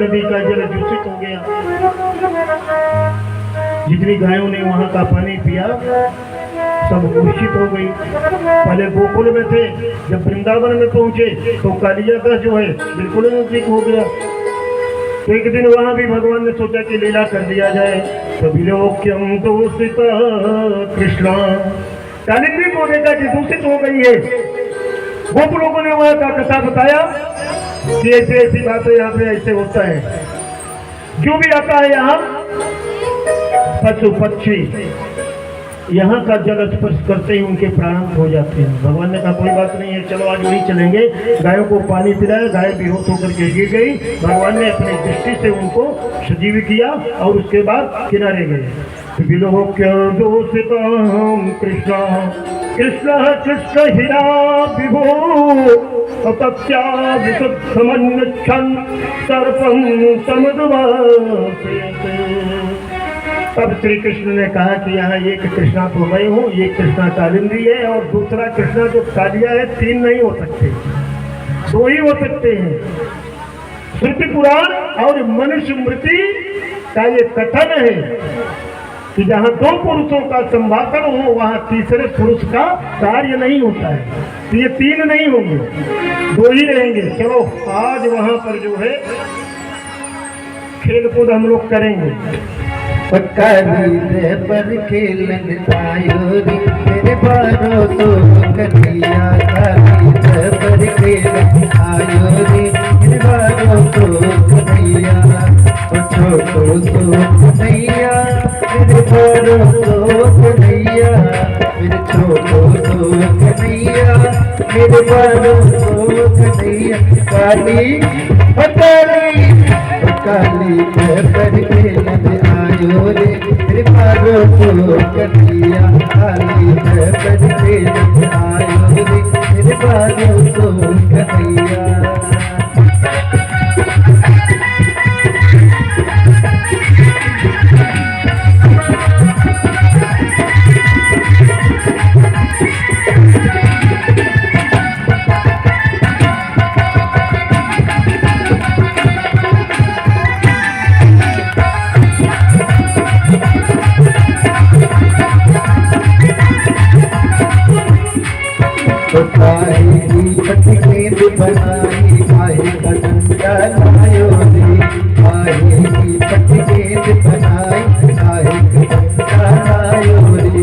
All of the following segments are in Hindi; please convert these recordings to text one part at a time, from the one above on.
नदी का जल दूषित हो गया। जितनी गायों ने वहां का पानी पिया सब दूषित हो गई। पहले गोकुल में थे, जब वृंदावन में पहुंचे तो कालिया का जो है बिल्कुल नजदीक हो गया। तो एक दिन वहां भी भगवान ने सोचा कि लीला कर दिया जाए। तो विलोक्यम दूषित कृष्णा, कालिंदी को देखा कि दूषित हो गई है। गोकुलों ने वहां का कथा बताया कि ऐसे ऐसी बातें यहाँ पे ऐसे होता है। जो भी आता है यहाँ पशु पक्षी यहाँ का जल स्पर्श करते ही उनके प्राण हो जाते हैं। भगवान ने कहा कोई बात नहीं है, चलो आज वहीं चलेंगे। गायों को पानी पिलाया, गाय बेहोश होकर के गिर गई। भगवान ने अपनी दृष्टि से उनको सजीव किया और उसके बाद किनारे गए। विलोक्य दूषितं कृष्ण कृष्ण कृष्ण हिरा विभो तत्या विशुद्धमन्यच्छन् सर्पं समुद्वासयते। तब श्री कृष्ण ने कहा कि यहाँ एक कृष्णा तो मैं हूँ, ये कृष्णा कालिंदी है और दूसरा कृष्णा जो कालिया है। तीन नहीं हो सकते, दो ही हो सकते हैं। श्रुति पुराण और मनुष्य स्मृति का ये कथन है कि जहाँ दो पुरुषों का संभाषण हो वहाँ तीसरे पुरुष का कार्य नहीं होता है। तो ये तीन नहीं होंगे, दो ही रहेंगे। चलो आज वहाँ पर जो है खेल कूद हम लोग करेंगे। काली पर खेलन आयो रे मेरे बारों तो कन्हैया। काली पर खेलन आयो रे मेरे बारों तो कन्हैया। छोटो तो कन्हैया मेरे बारों तो कन्हैया। मेरे छोटो तो कन्हैया मेरे बारों तो कन्हैया। काली काली पर खेलन आयो रे मेरे बारों तो कन्हैया। काली पर खेलन आयो रे मेरे बारों तो कन्हैया। काहे की पटकेंद बनाई काहे का डंडा लायो रे। काहे की पटकेंद बनाई काहे का डंडा लायो रे।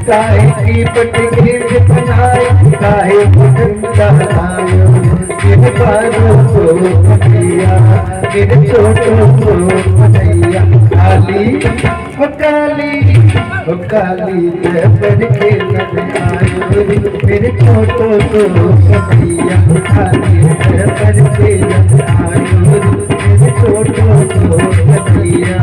काहे की पटकेंद बनाई काहे का डंडा लायो रे। मेरे बारों को कन्हैया मेरे छोटों को कन्हैया। काली काली पर खेलन आयो रे मेरे छोटो को कन्हैया। काली पर खेलन आयो रे मेरे छोटो को कन्हैया।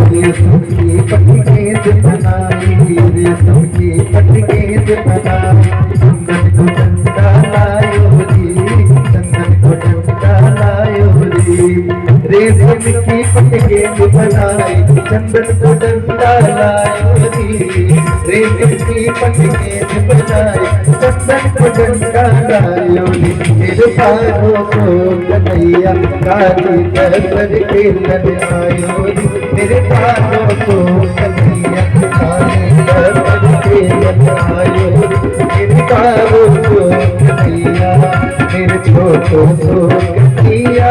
रेशम की पटकेंद बनाई रेशम की पटकेंद बनाई। चंदन को डंडा लायो रे चंदन को डंडा लायो रे। रेशम की पटकेंद बनाई चंदन को डंडा लायो रे। रेशम की पटकेंद बनाई चंदन को डंडा लायो रे। मेरे बारों को कन्हैया काली पर खेलन आयो रे मेरे बारों को कन्हैया। काली पर खेलन आयो मेरे बारों को कन्हैया। मेरे छोटों को कन्हैया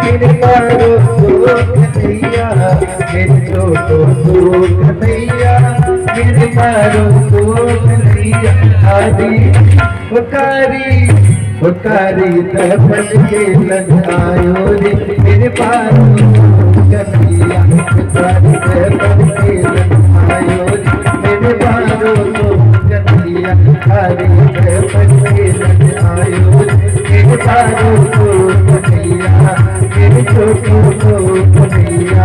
मेरे बारों को कन्हैया। मेरे छोटों को कन्हैया मेरे बारों को कन्हैया। कारी पर खेलन आयो रे मेरे बारों को कन्हैया। कारी पर खेलन आयो रे मेरे बारों को कन्हैया। कारी पर खेलन आयो रे मेरे बारों को कन्हैया। मेरे छोटों को कन्हैया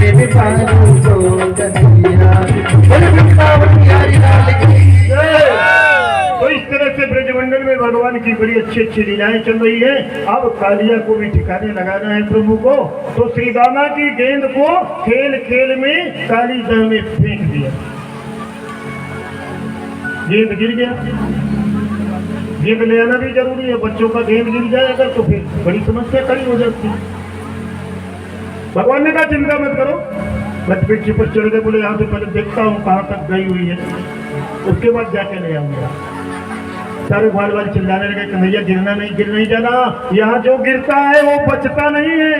मेरे बारों को कन्हैया। भगवान की बड़ी अच्छी अच्छी लीलाएं चल रही है। अब कालिया को भी ठिकाने लगाना है प्रभु को, तो श्री दामा की गेंद को खेल खेल में काली दह में फेंक दिया। गेंद गिर गया। गेंद ले आना भी जरूरी है, बच्चों का गेंद गिर जाए अगर तो फिर बड़ी समस्या खड़ी हो जाती है। भगवान ने कहा चिंता मत करो, मैं पीछे पर चढ़ गए, बोले यहाँ से पहले देखता हूँ कहाँ तक गई हुई है, उसके बाद जाके ले आऊंगा। सारे ग्वाल वाल चिल्लाने लगे कन्हैया गिरना नहीं, गिर नहीं जाना, यहाँ जो गिरता है वो बचता नहीं है।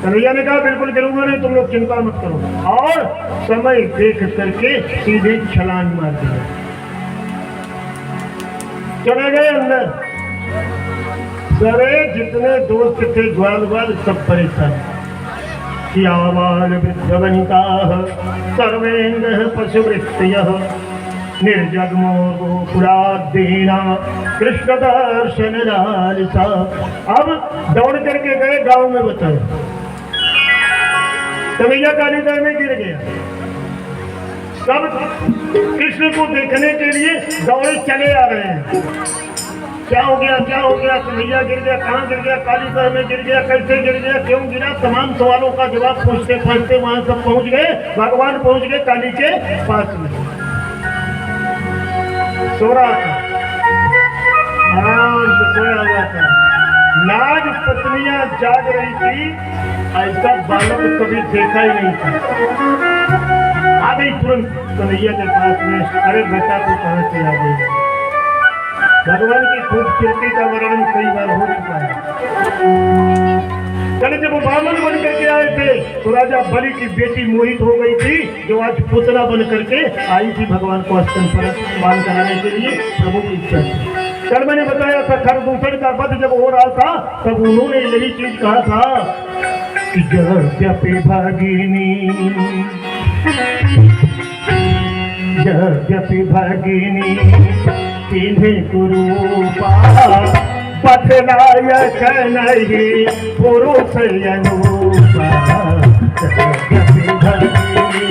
कन्हैया ने कहा बिल्कुल गिरूंगा नहीं, तुम लोग चिंता मत करो। और समय देख करके सीधे छलांग मार दिया, चले गए अंदर। सारे जितने दोस्त थे ग्वाल वाल सब परेशान। श्यामाल वृद्धवनिता सर्वेन्द्र पशुवृत्तय निर्जगमो पुरादीना कृष्ण दर्शन लालसा। अब दौड़ करके गए गांव में, बताओ कन्हैया कालीदह में गिर गया। सब कृष्ण को देखने के लिए दौड़े चले आ रहे हैं। क्या हो गया, क्या हो गया, कन्हैया गिर गया, कहाँ गिर गया, कालीदह में गिर गया, कैसे गिर गया, क्यों गिरा, तमाम सवालों का जवाब पूछते पूछते वहां सब पहुंच गए। भगवान पहुंच गए काली के पास में। सो रहा था, आराम से सोया हुआ था। नाग पत्नियां जाग रही थी, ऐसा बालक कभी देखा ही नहीं था। आ गई तुरंत कन्हैया के पास में, अरे बेटा तू कहाँ से आ गई। भगवान की खूबसूरती का वर्णन कई बार हो चुका है। कल जब वो ब्राह्मण बन करके आए थे तो राजा बलि की बेटी मोहित हो गई थी, जो आज पुतना बन करके आई थी भगवान को स्तन पर मान कराने के लिए। प्रभु की इच्छा थी। कल मैंने बताया था खरदूषण का वध जब हो रहा था तब उन्होंने यही चीज कहा था कि जपे भागिनी, जपे भागिनी तिन्हे कुरूपा पथनायक नहीं पुरुष अनुपा। जपे भागिनी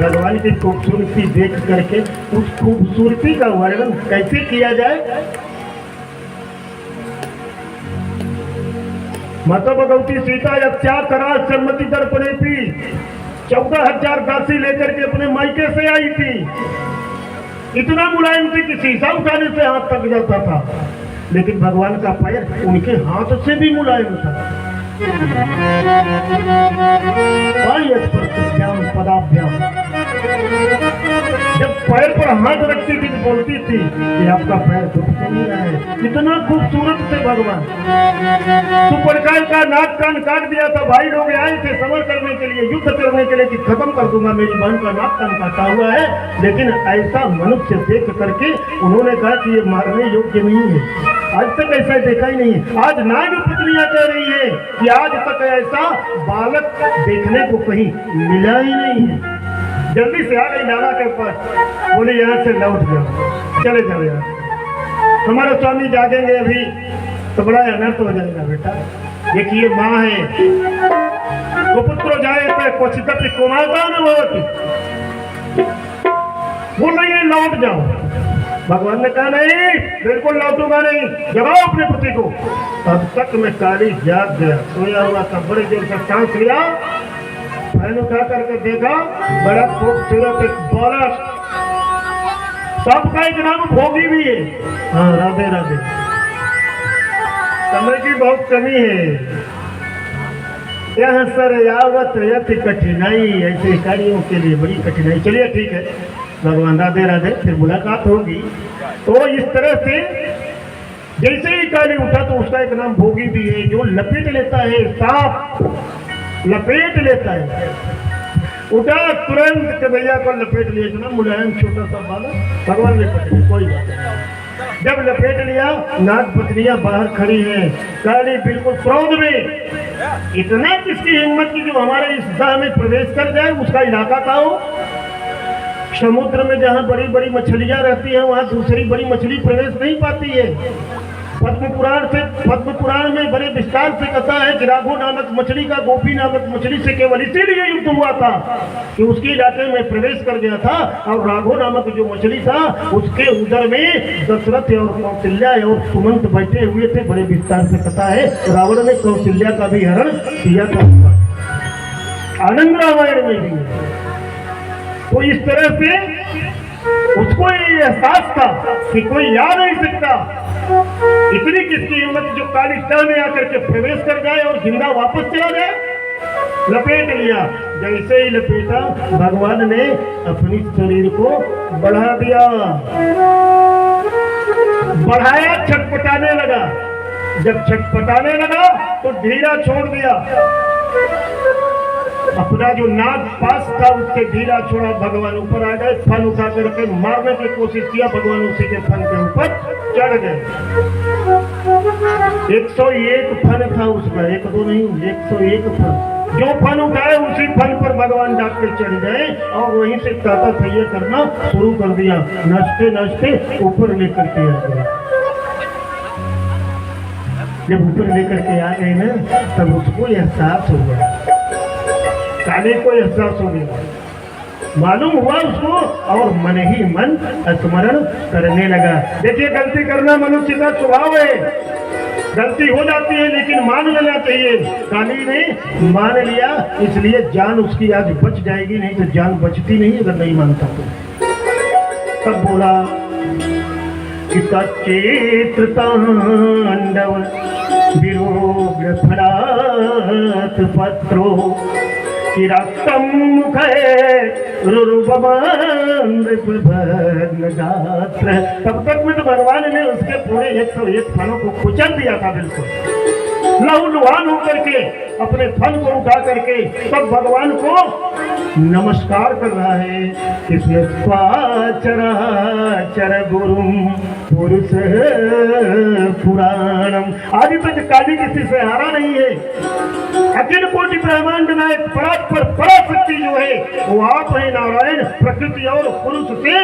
भगवान की खूबसूरती देख करके उस खूबसूरती का वर्णन कैसे किया जाए। माता भगवती सीता अत्याचार सम्मति दर्पणे थी, 14,000 दासी लेकर के अपने मायके से आई थी। इतना मुलायम थी कि शीशा उठाने से हाथ तक जाता था, लेकिन भगवान का पैर उनके हाथ से भी मुलायम था। पदाभ्याम, जब पैर पर हाथ रखती थी तो बोलती थी कि आपका पैर दुख नहीं रहा है। कितना खूबसूरत थे भगवान। सुपर्णकाल का नाक कान काट दिया था, भाई लोग आए थे समर करने के लिए, युद्ध करने के लिए कि खत्म कर दूंगा, मेरी बहन का नाक कान काटा हुआ है। लेकिन ऐसा मनुष्य देख करके उन्होंने कहा कि ये मारने योग्य नहीं है। आज तक ऐसा देखा ही नहीं है। आज नाग पत्नियां कह रही है कि आज तक ऐसा बालक देखने को कहीं मिला ही नहीं है। जल्दी से आ गई नाला के पास, बोले यहाँ से लौट जाओ, चले जाओ यार, हमारे स्वामी जागेंगे अभी तो बड़ा अनर्थ हो जाएगा। बेटा देखिए माँ है, कुपुत्रो जाए तो क्वचित कुमारता न भवति, बोल रही है लौट जाओ। भगवान ने कहा नहीं, बिल्कुल लौटूंगा नहीं, जगाओ अपने पति को। तब तक मैं काली जाग गया, सोया हुआ था, बड़े देर से सांस लिया, फैन उठा करके देखा, बड़ा खूबसूरत एक बालक, सबका एक नाम भोगी भी है। हाँ राधे राधे। समय की बहुत कमी है, यह सर यावत यति कठिनाई, ऐसे कार्यों के लिए बड़ी कठिनाई। चलिए ठीक है भगवान, राधे राधे, फिर मुलाकात होगी। तो इस तरह से जैसे ही काली उठा तो उसका एक नाम भोगी भी है, जो लपेट लेता है, सांप लपेट लेता है। उठा तुरंत कन्हैया को लपेट लिया, इतना मुलायम छोटा सा बालक, भगवान ने पकड़ी, कोई बात नहीं। जब लपेट लिया, नाग पत्नियां बाहर खड़ी हैं, काली बिल्कुल क्रोध में, इतना किसकी हिम्मत की जो हमारे इस दाह में प्रवेश कर जाए। उसका इलाका था हो समुद्र में, जहाँ बड़ी बड़ी मछलियां रहती हैं, वहाँ दूसरी बड़ी मछली प्रवेश नहीं पाती है। पद्म पुराण में बड़े विस्तार से कथा है कि राघो नामक मछली का गोपी नामक मछली से केवल इसीलिए युद्ध हुआ था कि उसके इलाके में प्रवेश कर गया था, और राघो नामक जो मछली था उसके उदर में दशरथ और कौशल्या और सुमंत बैठे हुए थे। बड़े विस्तार से कथा है। रावण ने कौशल्या का भी हरण किया था, आनंद रामायण में भी। तो इस तरह से उसको ये एहसास था कि कोई या नहीं सकता, इतनी किसकी हिम्मत जो कालिस्ता में आकर के प्रवेश कर जाए और जिंदा वापस चला जाए। लपेट लिया, जैसे ही लपेटा भगवान ने अपनी शरीर को बढ़ा दिया, बढ़ाया, छटपटाने लगा। जब छटपटाने लगा तो ढीला छोड़ दिया, अपना जो नाग पास था उससे ढीला छोड़ा। भगवान ऊपर आ गए, फन उठा करके मारने की कोशिश किया, भगवान उसी के फन के ऊपर चढ़ गए। 101 फन था उसका, एक दो नहीं, 101 फन। जो फन उठाए उसी फन पर भगवान डाक के चढ़ गए और वहीं से ताता थैया करना शुरू कर दिया। नचते नचते ऊपर लेकर के आ गए। जब ऊपर लेकर के आ गए ना, तब उसको एहसास हो गया, काली को एहसास हो गया, मालूम हुआ उसको, और मन ही मन स्मरण करने लगा। देखिए, गलती करना मनुष्य का स्वभाव है, गलती हो जाती है लेकिन मान लेना चाहिए। काली ने मान लिया, इसलिए जान उसकी आज बच जाएगी, नहीं तो जान बचती नहीं अगर नहीं मानता तो। तब बोला कि चित्र तांडव विरोध फलात पत्रो कि रक्तम मुखे गात्र। तब तक में तो भगवान ने उसके पूरे 101 फनों को कुचल दिया था, बिल्कुल लहूलुहान होकर के अपने फन को उठा करके तब भगवान को नमस्कार कर रहा है। इसमें चर गुरु पुरुष पुराणम। आज तक काली किसी से हारा नहीं है। अखिल कोटि ब्रह्मांड नायक परात्पर पराशक्ति जो है वो आप है नारायण, प्रकृति और पुरुष से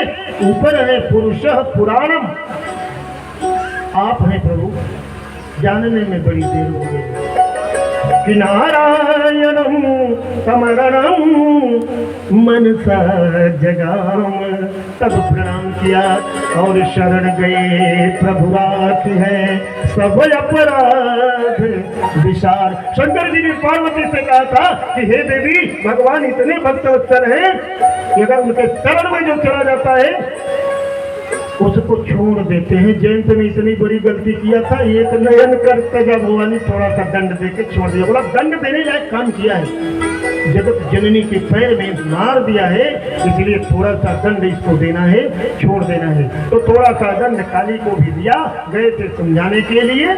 ऊपर है। पुरुष पुराणम, आप हैं प्रभु। जानने में बड़ी देर हो गई कि नारायणम समरणम मनसा जगाम। तब प्रणाम किया और शरण गए, प्रभु राख है सब अपराध विशाल। शंकर जी ने पार्वती से कहा था कि हे देवी, भगवान इतने भक्तवत्सल हैं कि अगर उनके शरण में जो चला जाता है उसको छोड़ देते हैं। जयंत ने इतनी बड़ी गलती किया था, एक नयन करते जब भगवान थोड़ा सा दंड देके छोड़ दिया। बोला दंड देने लायक काम किया है, जगत जननी के पैर में मार दिया है, इसलिए थोड़ा सा दंड इसको देना है, छोड़ देना है। तो थोड़ा सा दंड काली को भी दिया, गए थे समझाने के लिए।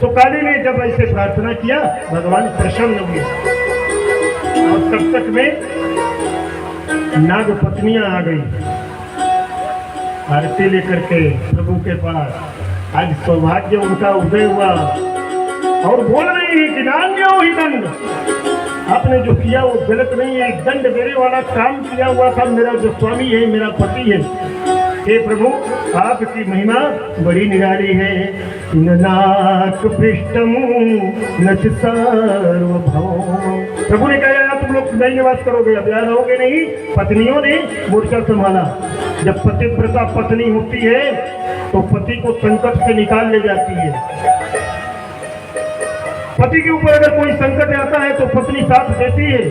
तो काली ने जब ऐसे प्रार्थना किया, भगवान प्रसन्न हुए। और तब तक में नाग पत्नियां आ गई आरती लेकर के प्रभु के पास। आज सौभाग्य उनका उदय हुआ और बोल रही है कि नान्यो ही दंड, आपने जो किया वो गलत नहीं है, दंड देने वाला काम किया हुआ था मेरा जो स्वामी है, मेरा पति है। हे प्रभु, आपकी महिमा बड़ी निराली है। नाक पृष्ठम नच सार्वभौम। प्रभु ने कहा तुम लोग नई निवास करोगे, अब यहाँ रहोगे नहीं। पत्नियों ने मोर्चा संभाला। जब पतिव्रता पत्नी होती है तो पति को संकट से निकाल ले जाती है। पति के ऊपर अगर कोई संकट आता है तो पत्नी साथ देती है।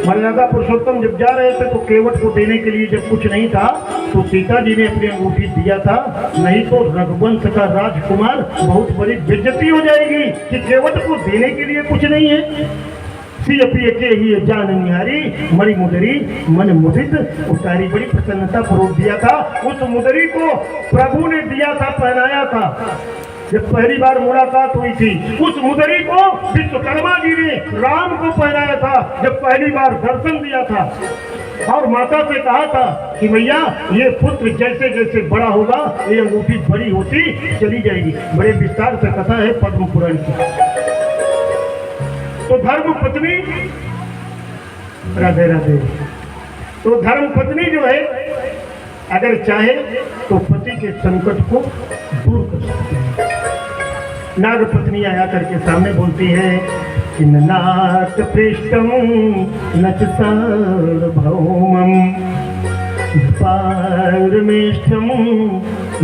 मर्यादा पुरुषोत्तम जब जा रहे थे तो केवट को देने के लिए जब कुछ नहीं था तो सीता जी ने अपनी अंगूठी दिया था, नहीं तो रघुवंश का राजकुमार बहुत बड़ी बेइज्जती हो जाएगी कि केवट को देने के लिए कुछ नहीं है। सियपिय के ही जान निहारी मणि मुदरी मन मुदित। उतारी बड़ी प्रसन्नता पूर्वक दिया था। उस मुदरी को प्रभु ने दिया था, पहनाया था। जब पहली बार मुलाकात हुई थी उस मुदरी को विश्वकर्मा जी ने राम को पहनाया था जब पहली बार दर्शन दिया था। और माता से कहा था कि भैया ये पुत्र जैसे जैसे बड़ा होगा ये अंगूठी बड़ी होती चली जाएगी। बड़े विस्तार से कथा है पद्म पुराण की। तो धर्म पत्नी, राधे राधे, तो धर्म पत्नी जो है अगर चाहे तो पति के संकट को दूर कर सकते हैं। नाग पत्नी आया करके सामने बोलती है कि नाथ पृष्ठम नच सार्वभौमम पारमेष्ठम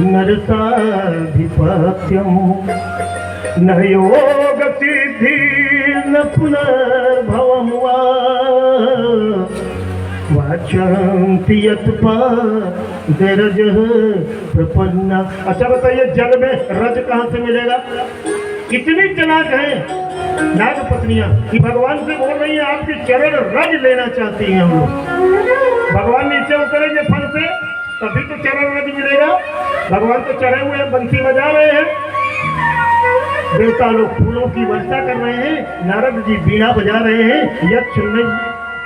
नरसाधिपत्यम न योग सिद्धि न पुनर्भवम वा वाचंति यत्पादरज प्रपन्ना। अच्छा बताइए, जल में रज कहाँ से मिलेगा? कितनी चालाक है नाग पत्नियां कि भगवान से बोल रही है आपके चरण रज लेना चाहती हैं हम लोग। भगवान नीचे उतरेंगे फल से तभी तो चरण रज मिलेगा। भगवान तो चढ़े हुए हैं, बंसी बजा रहे हैं, देवता लोग फूलों की वर्षा कर रहे हैं, नारद जी बीणा बजा रहे हैं, यक्ष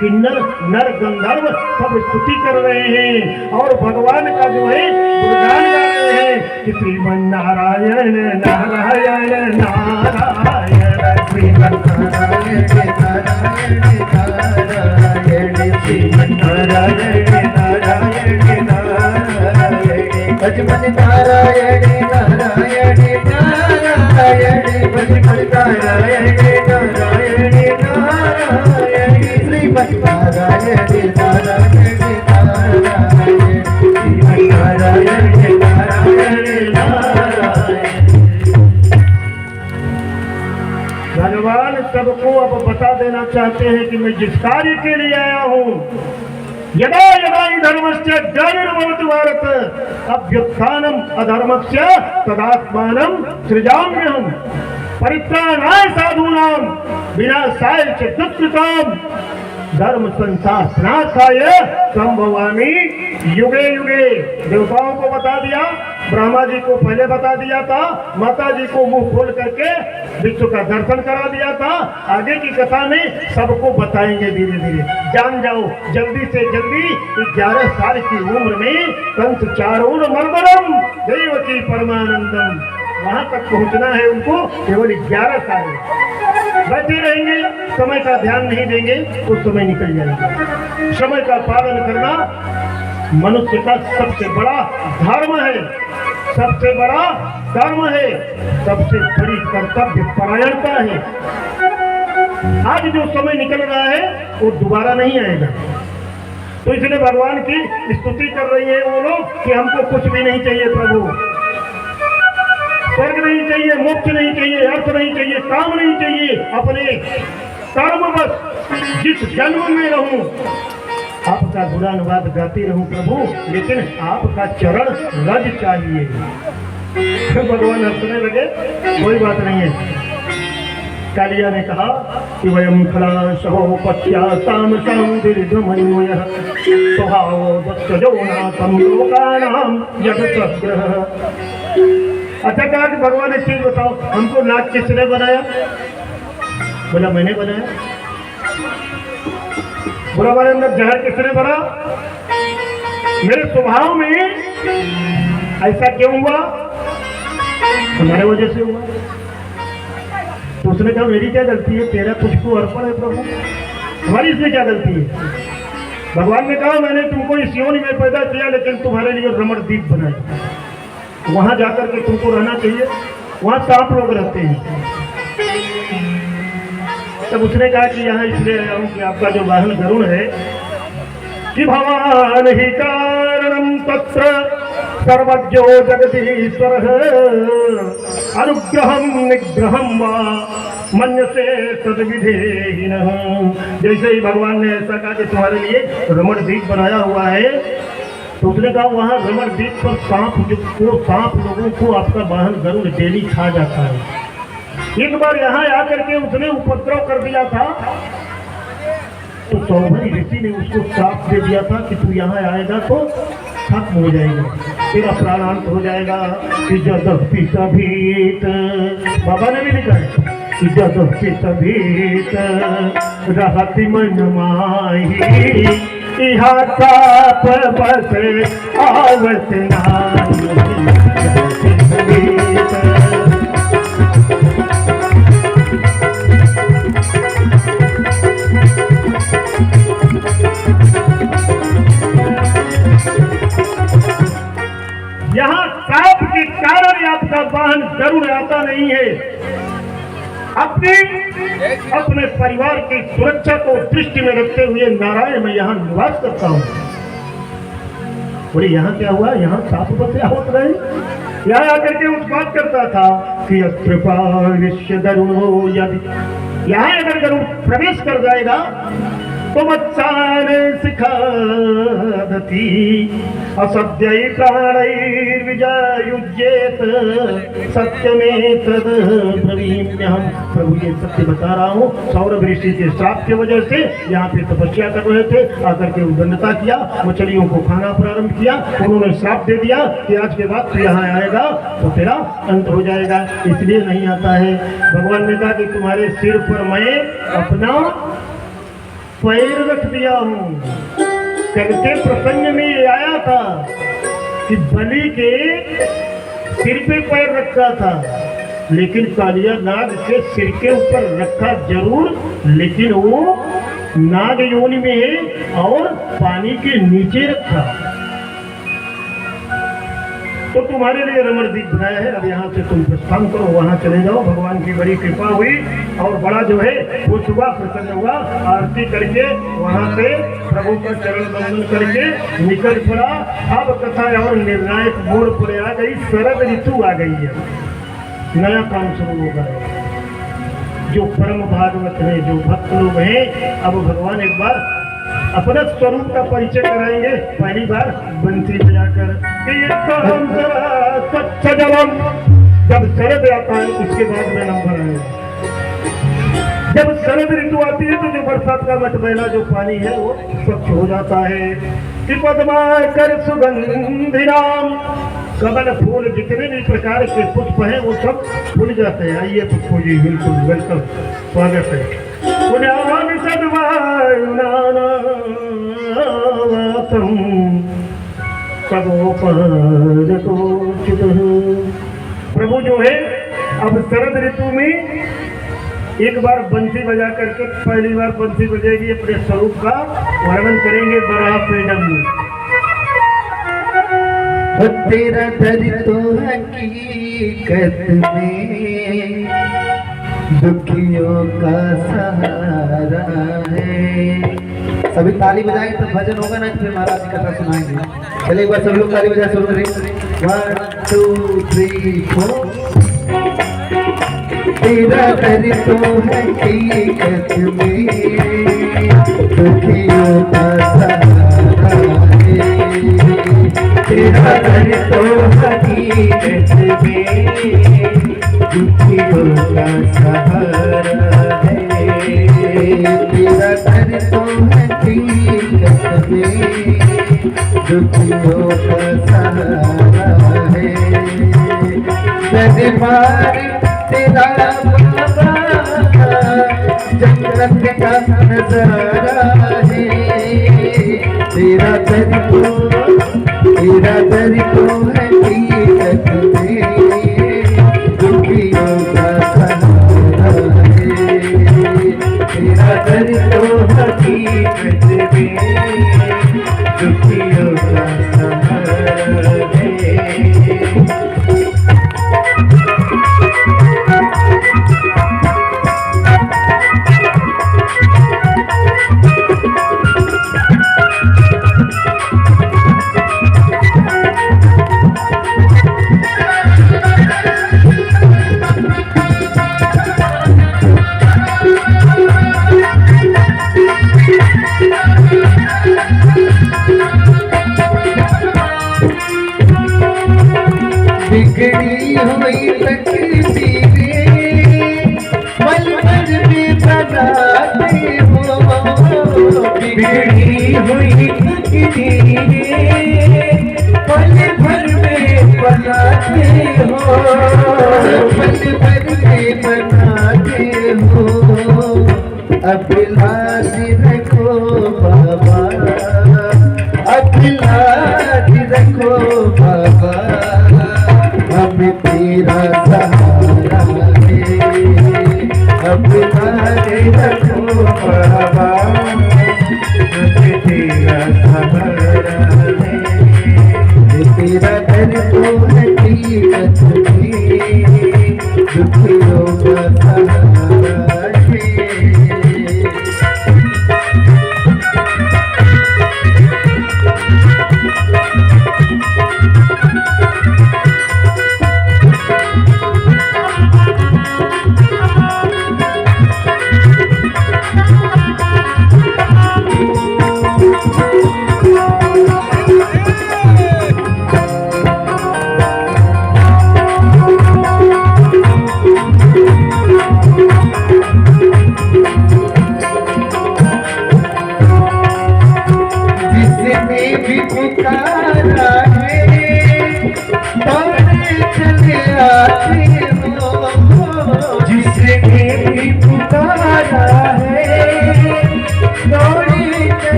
किन्नर नर गंधर्व सब स्तुति कर रहे हैं और भगवान का जो है गुणगान गा रहे हैं कि श्रीमन नारायण नारायण नारायण श्रीमन नारायण नारायण नारायण श्रीमन नारायण नारायण नारायण भजमन नारायण नारायण नारायण भजमन नारायण नारायण नारायण श्रीमन नारायण नारायण नारायण श्रीमन नारायण नारायण नारायण। भगवान सबको अब बता देना चाहते हैं कि मैं जिस कार्य के लिए आया हूँ, यदा यदा हि धर्मस्य ग्लानिर्भवति भारत अभ्युत्थानम् अधर्मस्य तदात्मानं सृजाम्यहम् परित्राणाय साधूनां विनाशाय च दुष्कृताम् धर्म संस्थापनार्थाय संभवामि युगे युगे। देवताओं को बता दिया, ब्रह्मा जी को पहले बता दिया था, माता जी को मुंह खोल करके विश्व का दर्शन करा दिया था। आगे की कथा में सबको बताएंगे धीरे धीरे। जान जाओ जल्दी से जल्दी। 11 साल की उम्र में कंस चारों मर्दनम देवकी परमानंदम, वहां तक पहुंचना है उनको। केवल 11 साल बैठे रहेंगे, समय का ध्यान नहीं देंगे तो समय निकल जाएगा। समय का पालन करना मनुष्य का सबसे बड़ा धर्म है, सबसे बड़ा धर्म है, सबसे बड़ी कर्तव्य परायणता है। आज जो समय निकल रहा है वो दोबारा नहीं आएगा। तो इसलिए भगवान की स्तुति कर रही है वो लोग कि हमको कुछ भी नहीं चाहिए प्रभु, स्वर्ग नहीं चाहिए, मोक्ष नहीं चाहिए, अर्थ नहीं चाहिए, काम नहीं चाहिए, अपने कर्म बस जिस जन्म में रहूं आपका गुणानुवाद गाती रहूं प्रभु, लेकिन आपका चरण रज चाहिए। भगवान हंसने लगे, कोई बात नहीं है। कालिया ने कहा कि वयम फलाशो पश्याताम संदीर्घमयोयः स्वभावो दक्षजोनाथं लोकानां जगतग्रह। अच्छा कहा कि भगवान एक चीज बताओ, हमको नाग किसने बनाया? बोला मैंने बनाया। बोला हमारे अंदर जहर किसने भरा? मेरे स्वभाव में ऐसा क्यों हुआ? तुम्हारे वजह से हुआ। तो उसने कहा मेरी क्या गलती है? तेरा तुझको अर्पण है प्रभु, तुम्हारी इसमें क्या गलती है? भगवान ने कहा मैंने तुमको इस योनि में पैदा किया, लेकिन तुम्हारे लिए रमणदीप बनाया, वहां जाकर के तुमको रहना चाहिए, वहां सांप लोग रहते हैं। तब उसने कहा कि यहाँ इसलिए आया हूँ कि आपका जो वाहन गरुण है कि भवान ही कारणम तत्र सर्वज्ञो जगदीश्वर अनुग्रहम निग्रहम वा मन्यसे तद्विधेहिनः। जैसे ही भगवान ने ऐसा कहा कि तुम्हारे लिए रमणदीप बनाया हुआ है, तो उसने कहा वहाँ रमणदीप पर सांप लोगों को आपका वाहन गरुड़ डेली खा जाता है। एक बार यहाँ आकर के उसने उपद्रव कर दिया था, तो सौभरी ऋषि ने उसको श्राप दे दिया था कि तू यहाँ आएगा तो खत्म हो जाएगा, तेरा प्राणांत हो जाएगा। कि जदपि सभीत, बाबा ने भी लिखा है कि जदपि सभीत रहति मन माही इहा ताप बस आवत नाहि। यहाँ सांप के कारण आपका वाहन जरूर आता नहीं है। अपने परिवार की सुरक्षा को दृष्टि में रखते हुए नारायण मैं यहाँ निवास करता हूँ। बोले यहाँ क्या हुआ? यहाँ सांप बसे होत रहे। यहाँ आकर के उत्पात करता था कि कृपा विश्व गरुड़ो यदि, यहाँ अगर गरुड़ प्रवेश कर जाएगा तो मत्सान सिखादती असत्यै प्राणैर्विजयुज्येत सत्यमेतद् ब्रवीम्यहम्। प्रभु ये सत्य बता रहा हूँ, सौरभ ऋषि के श्राप की वजह से यहाँ पे तपस्या कर रहे थे, आकर के उद्दंडता किया, मछलियों को खाना प्रारंभ किया। उन्होंने श्राप दे दिया कि आज के बाद तू यहाँ आएगा तो तेरा अंत हो जाएगा, इसलिए नहीं आता है। भगवान ने कहा कि तुम्हारे सिर पर मैं अपना पैर रख दिया हूँ। कल के प्रसंग में ये आया था कि बलि के सिर पे पैर रखा था, लेकिन कालिया नाग के सिर के ऊपर रखा जरूर, लेकिन वो नाग योनि में है और पानी के नीचे रखा। तो तुम्हारे लिए रमणदीप बनाया है। अब यहाँ से तुम प्रस्थान करो, वहाँ चले जाओ। भगवान की बड़ी कृपा हुई और बड़ा जो है वो सुबह प्रसन्न हुआ। आरती करके वहाँ से प्रभु का चरण बंदन करके निकल पड़ा। अब कथा और निर्णायक मोड़ पर आ गई, शरद ऋतु आ गई है, नया काम शुरू होगा। जो परम भागवत है, जो भक्त लोग हैं, अब भगवान एक बार अपना स्वरूप का परिचय कराएंगे। पहली बार बंसी बजाकर स्वच्छ जलम, जब शरद आता है उसके बाद में नंबर आएगा। जब शरद ऋतु आती है तो जो बरसात का मटमैला जो पानी है वो स्वच्छ हो जाता है। कि पद्माकर सुगंधिराम, कमल फूल जितने भी प्रकार के पुष्प हैं वो सब फूल जाते हैं। आइए पुष्पो जी, बिल्कुल वेलकम, स्वागत है। प्रभु जो है अब शरद ऋतु में एक बार बंसी बजा करके, पहली बार बंसी बजेगी, अपने स्वरूप का वर्णन करेंगे बड़ा पेडम में। तेरा दर्द तो हकीकत में दुखियों का सहारा है। सभी ताली बजाएंगे तो भजन होगा ना, फिर महाराज की कथा सुनाएंगे। चलिए एक बार सब लोग ताली बजा शुरू करें। 1 2 3 4। तेरा दर्द तो हकीकत में दुखियों का सहारा है। तेरा दर्द तो हकीकत में दुखियों का सहारा है। तेरा दर्द तो हकीकत में दुखियों का सहारा है। दरबार तेरा बाबा जन्नत का नजारा है। तेरा दर्द तो हकीकत में दुखियों का सहारा है। तेरा दर्द तो हकीकत में दुखियों का सहारा है। बिगड़ी हुई तकदीरें पल भर में बनाते हो। बिगड़ी हुई तकदीरें पल भर में बनाते हो। पल भर में बनाते हो। अब लाज रखो बाबा, अब लाज रखो बाबा, अब तेरा सहारा है। अब लाज रखो बाबा, अब तेरा सहारा है। तेरा दर तो हकीकत में दुखियों का सहारा है।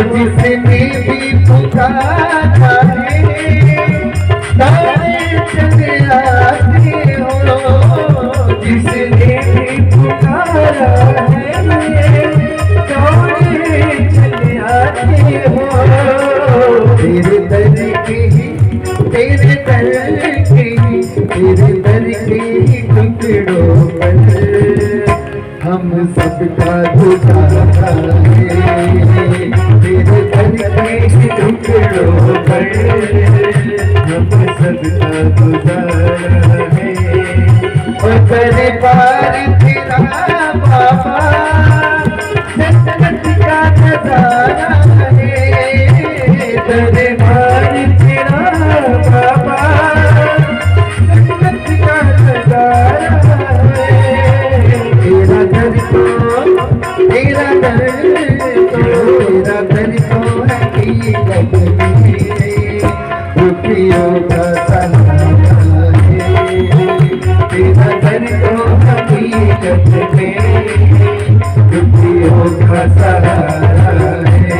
जिसने भी पुकारा है तारे चले आते हो। जिसने भी पुकारा है तारे चले आते हो। तेरे दर के ही तेरे दर के ही तेरे दर के ही टुकड़ों पर हम सबका गुजारा है। तेरे दर के टुकड़ों पर हम सबका गुजारा है। तेरे पार तेरा बाबा जन्नत का नजारा है। तेरे पार तेरा बाबा जन्नत का नजारा है। तेरा दर तो तेरा दर तेरा दर तो हकीकत में दुखियों का सहारा है। तेरा दर तो हकीकत में दुखियों का सहारा है।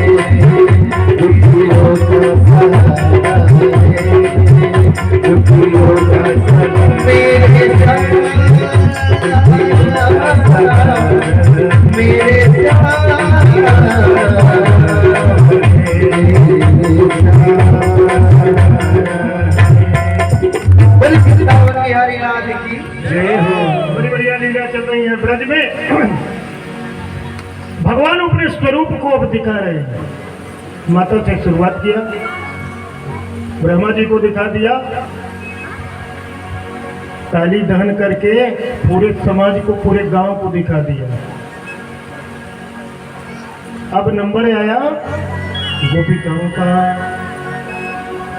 दुखियों का सहारा है। दुखियों का सहारा मेरे जय हो। बड़ी बढ़िया लीला चल रही है ब्रज में। भगवान अपने स्वरूप को अब दिखा रहे हैं। माता से शुरुआत किया, ब्रह्मा जी को दिखा दिया, ताली दहन करके पूरे समाज को पूरे गांव को दिखा दिया। अब नंबर आया गोपिकाओं का।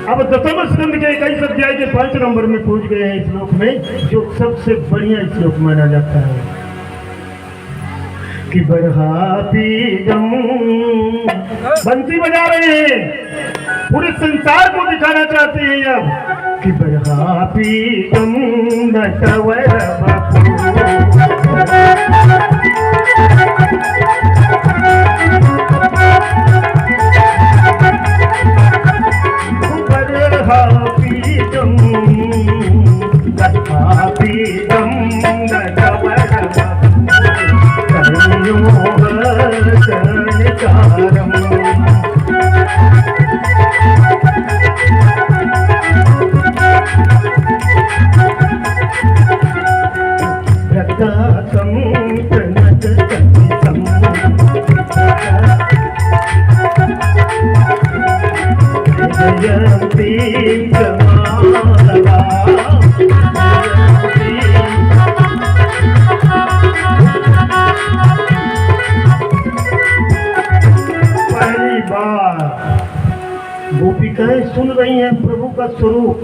अब दसम स्कंद के 21 अध्याय के 5 नंबर में पहुंच गए हैं इस श्लोक में, जो सबसे बढ़िया श्लोक माना जाता है कि बरहापीडम। बंसी बजा रहे हैं, पूरे संसार को दिखाना चाहते हैं अब कि बरहापीडम नटवर गोपिकाएं सुन रही हैं प्रभु का स्वरूप,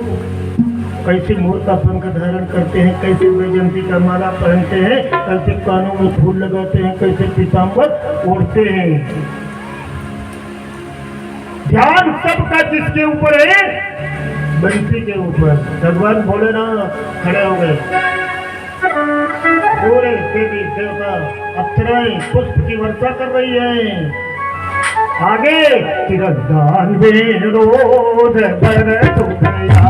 कैसे मोर का पंख धारण करते हैं, कैसे वैजयंती का माला पहनते हैं, कैसे कानों में फूल लगाते हैं, कैसे पीताम्बर ओढ़ते हैं। ध्यान सबका किसके ऊपर है? बंसी के ऊपर। भगवान बोले ना, खड़े हो गए, पूरे देवी देवता अप्सराएं पुष्प की वर्षा कर रही है। आगे तिरदान विरोध भरत गया,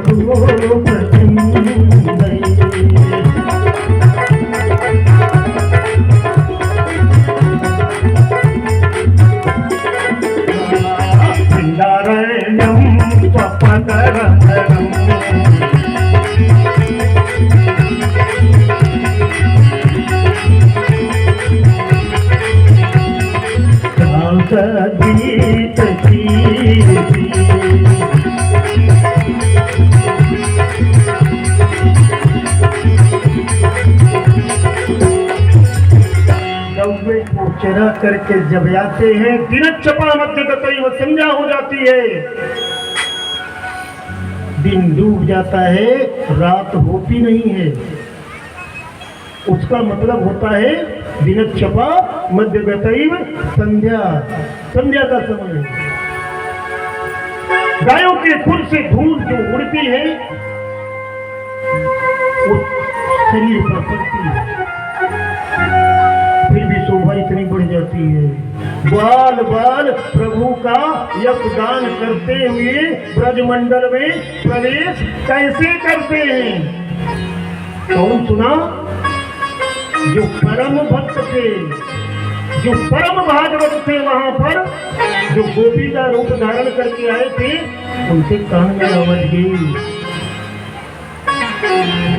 सूर्य गीत की। चरा करके जब आते हैं दिन चपा मध्य गतई वो संध्या हो जाती है, दिन डूब जाता है, रात होती नहीं है। उसका मतलब होता है दिन चपा मध्य गतई संध्या, संध्या का समय। गायों के खुर से धूल जो उड़ती है वो शरीर पर पड़ती है, फिर भी शोभा इतनी बढ़ जाती है। बाल बाल प्रभु का यज्ञदान करते हुए ब्रजमंडल में प्रवेश कैसे करते हैं? कौन सुना? जो परम भक्त थे, जो परम भागवत थे, वहां पर जो गोपी का रूप धारण करके आए थे, उनके कान में आवाज गई,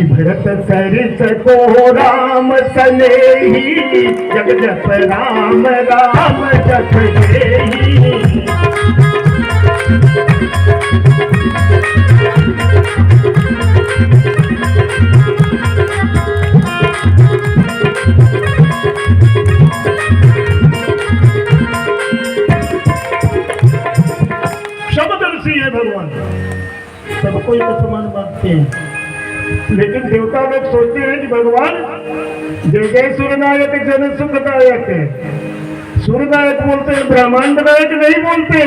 भरत सरिस को राम सनेही, जग जप राम राम जप देही। शब्दर्षि है भगवान, सबको एक समान मानते हैं, लेकिन देवता लोग सोचते हैं कि भगवान जय सूर्यनायक जन सुखदायक है। सूर्यनायक बोलते हैं, ब्रह्मांड नायक नहीं बोलते,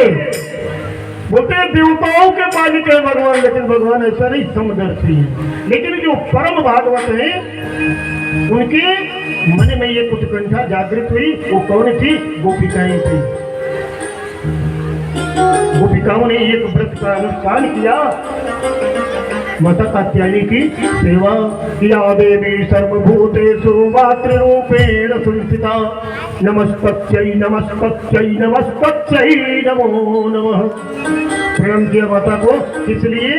बोलते हैं देवताओं के मालिक है भगवान। लेकिन भगवान ऐसा नहीं, समदर्शी है। लेकिन जो परम भागवत है उनके मन में ये उत्कंठा जागृत हुई। वो कौन थी? गोपिकाएं थी। गोपिकाओं ने एक व्रत का अनुष्ठान किया, माता कात्यायनी की सेवा किया। देवी सर्वभूतेषु मातृरूपेण संस्थिता, नमस्तस्यै नमस्तस्यै नमस्तस्यै नमो नमः। प्रणाम किया माता को, इसलिए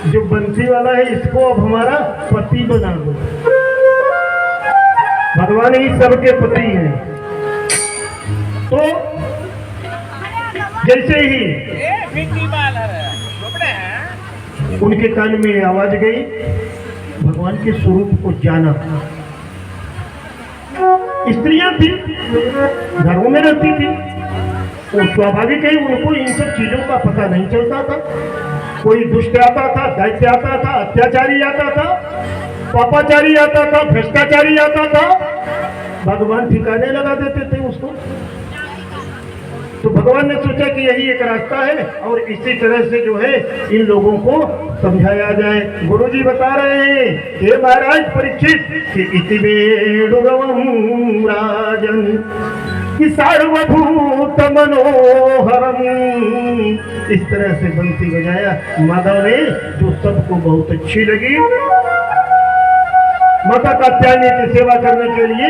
जो बंसी वाला है इसको अब हमारा पति बना दो। भगवान ही सबके पति हैं। तो जैसे ही उनके कान में आवाज गई, भगवान के स्वरूप को जाना। स्त्रियां थी, घरों में रहती थी, वो स्वाभाविक है, उनको इन सब चीजों का पता नहीं चलता था। कोई दुष्ट आता था, दैत्य आता था, अत्याचारी आता था, पापाचारी आता था, भ्रष्टाचारी आता था, भगवान ठिकाने लगा देते थे उसको। तो भगवान ने सोचा कि यही एक रास्ता है और इसी तरह से जो है इन लोगों को समझाया जाए। गुरुजी बता रहे हैं, हे महाराज परीक्षित, कि इति वेणुगवं राजन कि सर्वभूत मनोहरम। इस तरह से बंसी बजाया माधव ने, जो सबको बहुत अच्छी लगी। माता कात्यायनी की सेवा करने के लिए